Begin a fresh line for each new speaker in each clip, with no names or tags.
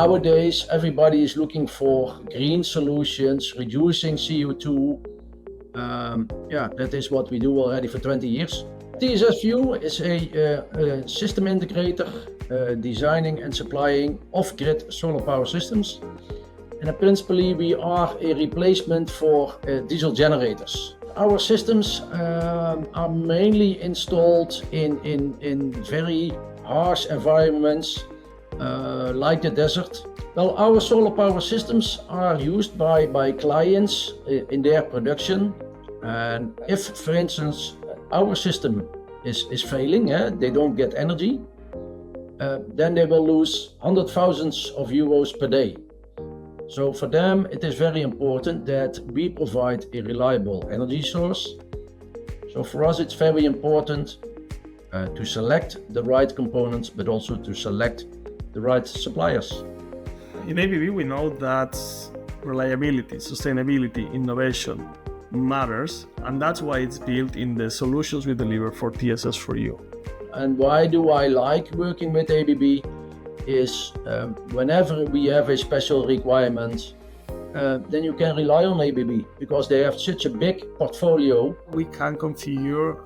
nowadays, everybody is looking for green solutions, reducing CO2. That is what we do already for 20 years. TSS View is a system integrator designing and supplying off-grid solar power systems. And principally, we are a replacement for diesel generators. Our systems are mainly installed in very harsh environments like the desert. Well, our solar power systems are used by clients in their production. And if, for instance, our system is failing, they don't get energy, then they will lose hundred thousands of euros per day. So for them, it is very important that we provide a reliable energy source. So for us, it's very important to select the right components, but also to select the right suppliers.
In ABB, we know that reliability, sustainability, innovation matters, and that's why it's built in the solutions we deliver for TSS for You.
And why do I like working with ABB is whenever we have a special requirement, then you can rely on ABB because they have such a big portfolio.
We can configure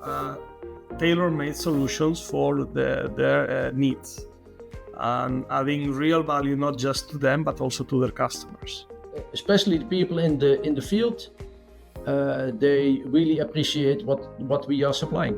tailor-made solutions for their needs and adding real value not just to them but also to their customers.
Especially the people in the field, they really appreciate what we are supplying.